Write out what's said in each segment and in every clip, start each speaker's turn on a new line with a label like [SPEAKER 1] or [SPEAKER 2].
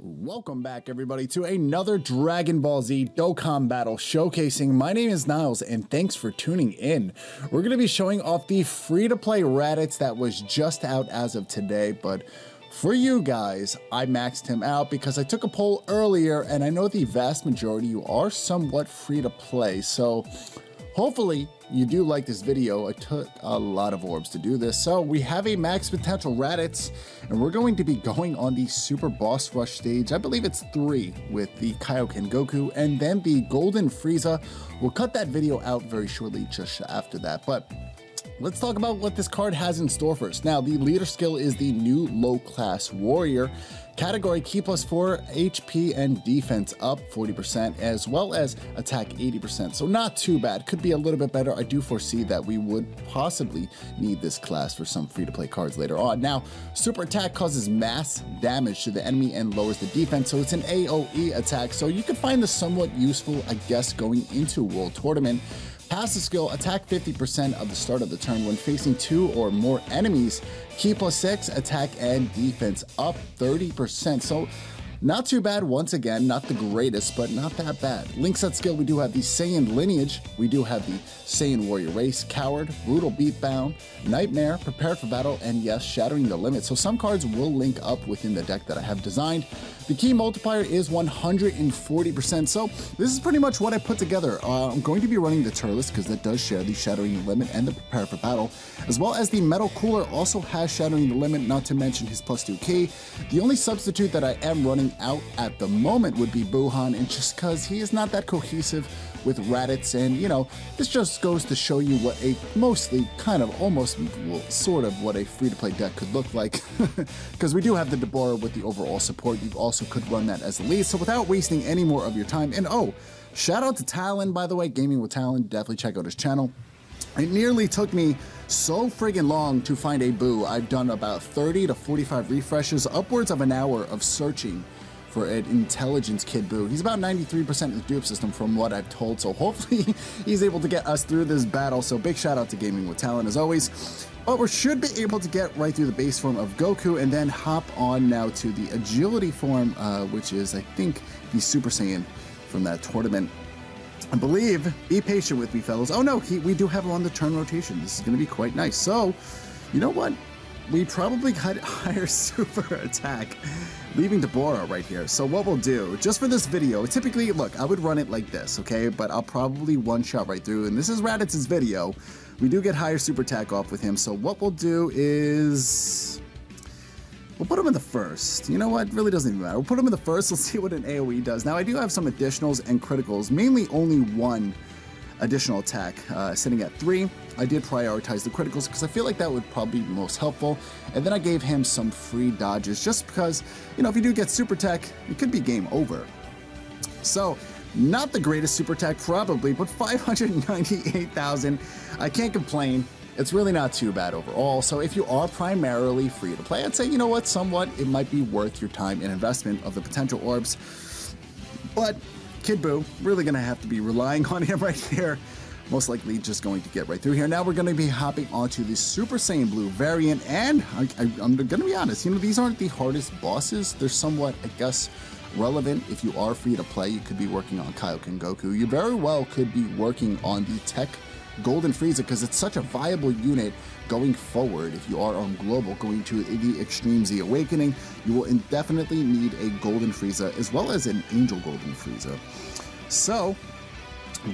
[SPEAKER 1] Welcome back, everybody, to another Dragon Ball Z Dokkan Battle showcasing. My name is Niles, and thanks for tuning in. We're going to be showing off the free-to-play Raditz that was just out as of today, but for you guys, I maxed him out because I took a poll earlier, and I know the vast majority you are somewhat free-to-play, so hopefully you do like this video. I took a lot of orbs to do this. So we have a max potential Raditz, and we're going to be going on the Super Boss Rush stage. I believe it's 3 with the Kaioken Goku and then the Golden Frieza. We'll cut that video out very shortly just after that. But let's talk about what this card has in store for us. Now, the leader skill is the new low class warrior. Category Ki +4, HP and defense up 40%, as well as attack 80%. So not too bad. Could be a little bit better. I do foresee that we would possibly need this class for some free-to-play cards later on. Now, super attack causes mass damage to the enemy and lowers the defense, so it's an AoE attack. So you could find this somewhat useful, I guess, going into World Tournament. Passive skill, attack 50% of the start of the turn when facing 2 or more enemies. Ki +6, attack and defense up 30%. So not too bad. Once again, not the greatest, but not that bad. Link set skill, we do have the Saiyan lineage. We do have the Saiyan warrior race, coward, brutal beatbound, nightmare, prepared for battle, and yes, shattering the limit. So some cards will link up within the deck that I have designed. The key multiplier is 140%, so this is pretty much what I put together. I'm going to be running the Turles because that does share the Shattering the Limit and the Prepare for Battle, as well as the Metal Cooler also has Shattering the Limit, not to mention his +2 key. The only substitute that I am running out at the moment would be Buhan, and just because he is not that cohesive with Raditz, and you know, this just goes to show you what a mostly kind of almost well, sort of what a free-to-play deck could look like, because we do have the Deborah with the overall support. You also could run that as the lead. So without wasting any more of your time, and oh, shout out to Talon, by the way, Gaming with Talon, definitely check out his channel. It nearly took me so friggin' long to find a Boo. I've done about 30 to 45 refreshes, upwards of an hour of searching for an intelligence kid Boo. He's about 93% in the dupe system from what I've told, so hopefully he's able to get us through this battle. So big shout out to Gaming with Talent as always. But we should be able to get right through the base form of Goku and then hop on now to the agility form, which is, I think, the Super Saiyan from that tournament. I believe, be patient with me, fellas. Oh no, we do have him on the turn rotation. This is going to be quite nice. So, you know what? We probably got higher super attack, leaving Deborah right here. So what we'll do, just for this video, typically, look, I would run it like this, okay? But I'll probably one-shot right through, and this is Raditz's video. We do get higher super attack off with him, so what we'll do is we'll put him in the first. You know what? It really doesn't even matter. We'll put him in the first. We'll see what an AoE does. Now, I do have some additionals and criticals, mainly only one additional attack sitting at 3. I did prioritize the criticals because I feel like that would probably be most helpful, and then I gave him some free dodges just because, you know, if you do get super tech, it could be game over. So not the greatest super tech probably, but 598,000. I can't complain. It's really not too bad overall. So if you are primarily free to play, I'd say, you know what, somewhat it might be worth your time and investment of the potential orbs. But Kid Buu, really gonna have to be relying on him right here. Most likely just going to get right through here. Now we're gonna be hopping onto the Super Saiyan Blue variant, and I'm gonna be honest, you know, these aren't the hardest bosses. They're somewhat, I guess, relevant. If you are free to play, you could be working on Kaioken Goku. You very well could be working on the Tech Golden Frieza because it's such a viable unit going forward. If you are on global going to the Extreme Z Awakening, you will indefinitely need a Golden Frieza as well as an Angel Golden Frieza. So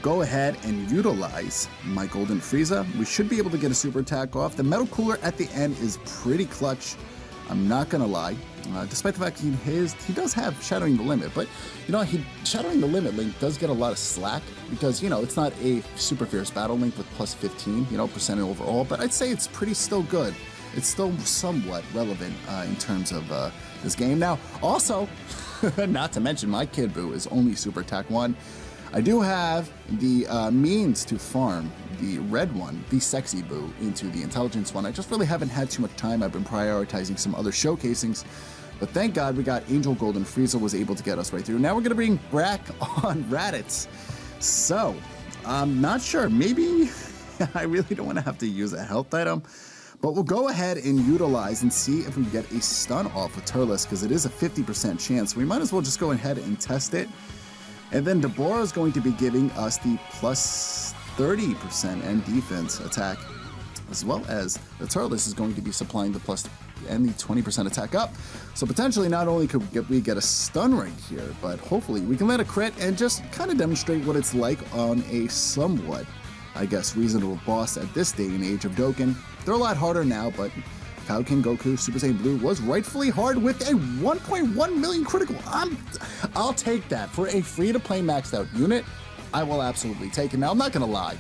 [SPEAKER 1] go ahead and utilize my Golden Frieza. We should be able to get a super attack off. The Metal Cooler at the end is pretty clutch, I'm not gonna lie. Despite the fact he does have Shattering the Limit, but you know, Shattering the Limit Link does get a lot of slack because, you know, it's not a super fierce battle link with +15, you know, percent overall, but I'd say it's pretty still good. It's still somewhat relevant in terms of this game. Now, also, not to mention my Kid Buu is only super attack 1. I do have the means to farm the red one, the sexy Buu, into the intelligence one. I just really haven't had too much time. I've been prioritizing some other showcasings, but thank God we got Angel Golden Frieza was able to get us right through. Now we're gonna bring back on Raditz. So, I'm not sure, maybe I really don't wanna have to use a health item, But we'll go ahead and utilize and see if we get a stun off with Turles, because it is a 50% chance. We might as well just go ahead and test it. And then Deborah is going to be giving us the plus 30% and defense attack, as well as the Turles is going to be supplying the plus and the 20% attack up. So potentially not only could we get a stun right here, but hopefully we can land a crit and just kind of demonstrate what it's like on a somewhat, I guess, reasonable boss at this day and age of Dokkan. They're a lot harder now, but Kaioken Goku Super Saiyan Blue was rightfully hard with a 1.1 million critical. I'll take that. For a free-to-play maxed out unit, I will absolutely take it. Now, I'm not going to lie.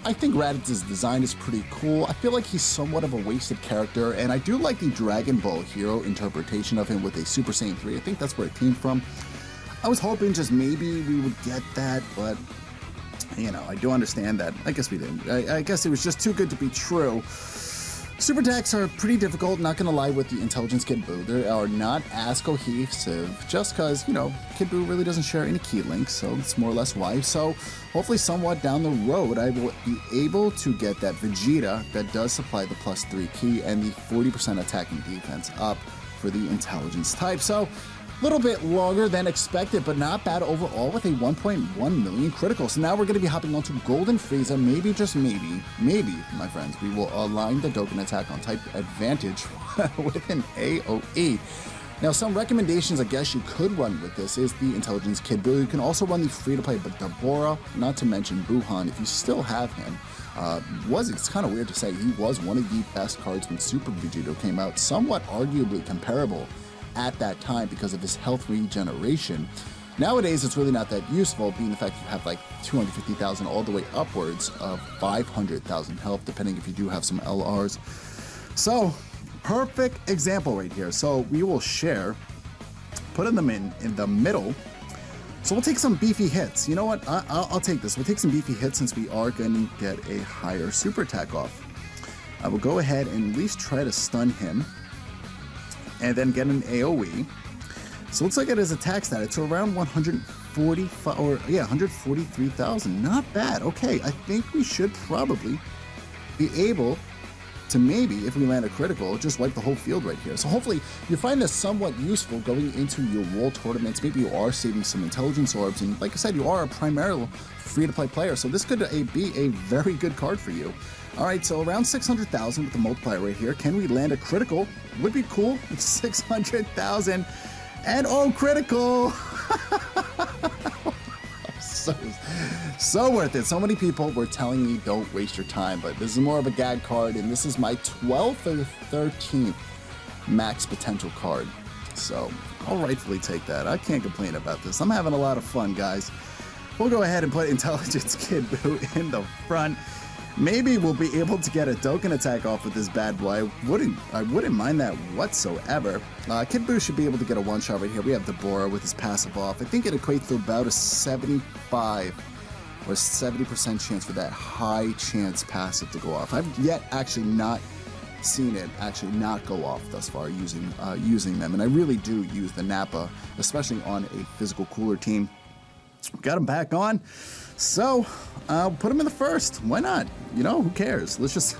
[SPEAKER 1] I think Raditz's design is pretty cool. I feel like he's somewhat of a wasted character, and I do like the Dragon Ball hero interpretation of him with a Super Saiyan 3. I think that's where it came from. I was hoping just maybe we would get that, but, you know, I do understand that. I guess we didn't. I guess it was just too good to be true. Super attacks are pretty difficult, not gonna lie, with the Intelligence Kid Buu. They are not as cohesive, just because, you know, Kid Buu really doesn't share any key links, so it's more or less why. So hopefully somewhat down the road, I will be able to get that Vegeta that does supply the plus 3 key and the 40% attacking defense up for the Intelligence type. So a little bit longer than expected, but not bad overall with a 1.1 million critical. So now we're going to be hopping onto Golden Frieza. Maybe, just maybe, my friends, we will align the Dokkan attack on type advantage with an AoE. Now, some recommendations I guess you could run with this is the Intelligence Kid Buu. You can also run the free-to-play Deborah, not to mention Buhan, if you still have him. It's kind of weird to say, he was one of the best cards when Super Vegito came out, somewhat arguably comparable at that time because of his health regeneration. Nowadays, it's really not that useful, being the fact you have like 250,000 all the way upwards of 500,000 health, depending if you do have some LRs. So, perfect example right here. So we will share, put them in the middle. So we'll take some beefy hits. You know what? I'll take this. We'll take some beefy hits since we are going to get a higher super attack off. I will go ahead and at least try to stun him, and then get an AoE. So let's look at his attack stat. It's around 143,000. Not bad. Okay, I think we should probably be able to maybe, if we land a critical, just wipe the whole field right here. So hopefully you find this somewhat useful going into your world tournaments. Maybe you are saving some intelligence orbs, and like I said, you are a primarily free-to-play player, so this could be a very good card for you. All right, so around 600,000 with the multiplier right here. Can we land a critical? Would be cool. 600,000. And oh, critical! So worth it. So many people were telling me don't waste your time, but this is more of a gag card, and this is my 12th or 13th max potential card. So I'll rightfully take that. I can't complain about this. I'm having a lot of fun, guys. We'll go ahead and put Intelligence Kid Buu in the front. Maybe we'll be able to get a Dokkan attack off with this bad boy. I wouldn't mind that whatsoever. Kid Buu should be able to get a one-shot right here. We have Deborah with his passive off. I think it equates to about a 75 or 70% chance for that high chance passive to go off. I've yet actually not seen it actually not go off thus far using them, and I really do use the Nappa, especially on a physical cooler team. Got him back on. So, put him in the first. Why not? You know, who cares? Let's just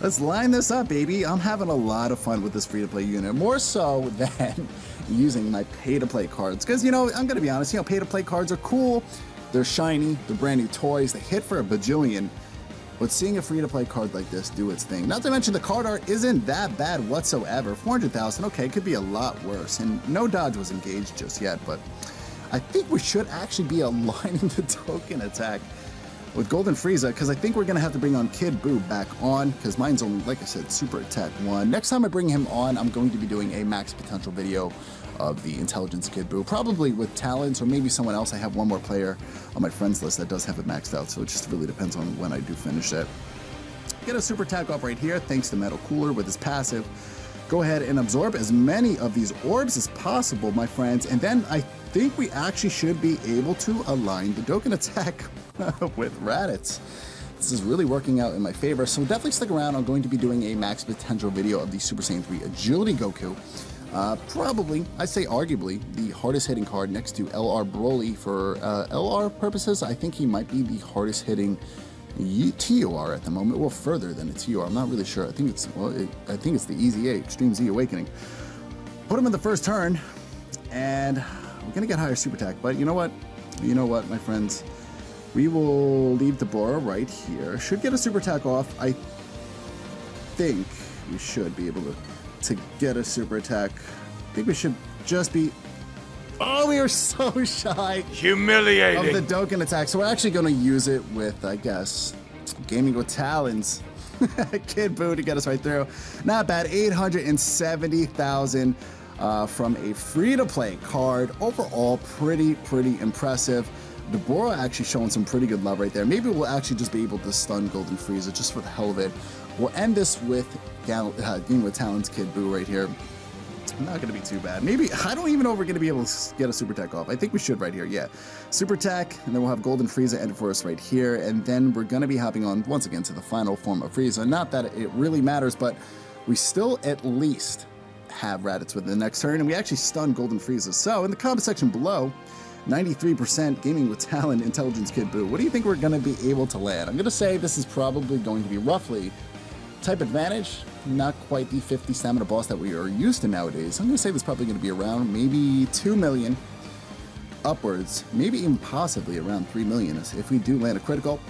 [SPEAKER 1] let's line this up, baby. I'm having a lot of fun with this free-to-play unit, more so than using my pay-to-play cards. Because, you know, I'm going to be honest, you know, pay-to-play cards are cool. They're shiny. They're brand new toys. They hit for a bajillion. But seeing a free-to-play card like this do its thing, not to mention the card art isn't that bad whatsoever. 400,000, okay, it could be a lot worse. And no dodge was engaged just yet, but I think we should actually be aligning the Dokkan attack with Golden Frieza, because I think we're going to have to bring on Kid Buu back on, because mine's only, like I said, Super Attack 1. Next time I bring him on, I'm going to be doing a max potential video of the Intelligence Kid Buu, probably with talents or maybe someone else. I have one more player on my friends list that does have it maxed out, so it just really depends on when I do finish it. Get a Super Attack off right here, thanks to Metal Cooler with his passive. Go ahead and absorb as many of these orbs as possible, my friends, and then I think we actually should be able to align the Dokkan attack with Raditz. This is really working out in my favor, so definitely stick around. I'm going to be doing a max potential video of the Super Saiyan 3 Agility Goku. Probably, I say arguably, the hardest hitting card next to LR Broly. For LR purposes, I think he might be the hardest hitting TUR at the moment. Well, further than a TUR. I'm not really sure. I think it's, well, I think it's the Easy A, Extreme Z Awakening. Put him in the first turn, and we're going to get higher super attack. But you know what? You know what, my friends? We will leave Deborah right here. Should get a super attack off. I think we should be able to get a super attack. I think we should just be... Oh, we are so shy.
[SPEAKER 2] Humiliating.
[SPEAKER 1] Of the Dokkan attack. So we're actually going to use it with, I guess, Gaming with Talons. Kid Boo to get us right through. Not bad. 870,000 from a free-to-play card. Overall, pretty impressive. Deborah actually showing some pretty good love right there. Maybe we'll actually just be able to stun Golden Frieza just for the hell of it. We'll end this with Gaming with Talons Kid Boo right here. Not going to be too bad. Maybe, I don't even know if we're going to be able to get a super attack off. I think we should right here, yeah. Super attack, and then we'll have Golden Frieza end for us right here, and then we're going to be hopping on, once again, to the final form of Frieza. Not that it really matters, but we still at least have Raditz within the next turn, and we actually stun Golden Frieza. So, in the comment section below, 93% Gaming with Talent Intelligence Kid Boo. What do you think we're going to be able to land? I'm going to say this is probably going to be roughly type advantage, not quite the 50 stamina boss that we are used to nowadays. I'm going to say this is probably going to be around maybe 2 million upwards, maybe even possibly around 3 million if we do land a critical.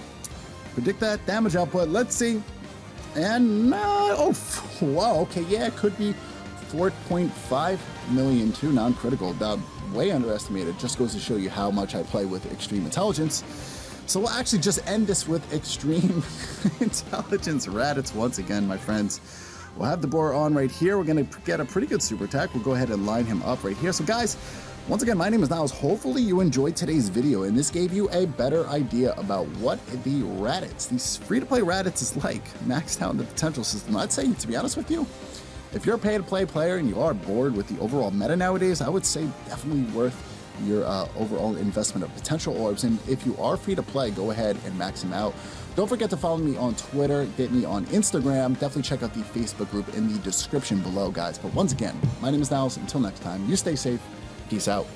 [SPEAKER 1] Predict that damage output. Let's see. And oh, wow, okay, yeah, it could be 4.5 million too, non-critical. Way underestimated. Just goes to show you how much I play with Extreme Intelligence. So we'll actually just end this with Extreme Intelligence Raditz once again, my friends. We'll have Deborah on right here. We're going to get a pretty good super attack. We'll go ahead and line him up right here. So guys, once again, my name is Niles. Hopefully you enjoyed today's video, and this gave you a better idea about what the Raditz, these free-to-play Raditz is like, maxed out in the potential system. I'd say, to be honest with you, if you're a pay-to-play player and you are bored with the overall meta nowadays, I would say definitely worth your overall investment of potential orbs. And if you are free to play, go ahead and max them out. Don't forget to follow me on Twitter, get me on Instagram. Definitely check out the Facebook group in the description below, guys. But once again, my name is Niles. Until next time, you stay safe. Peace out.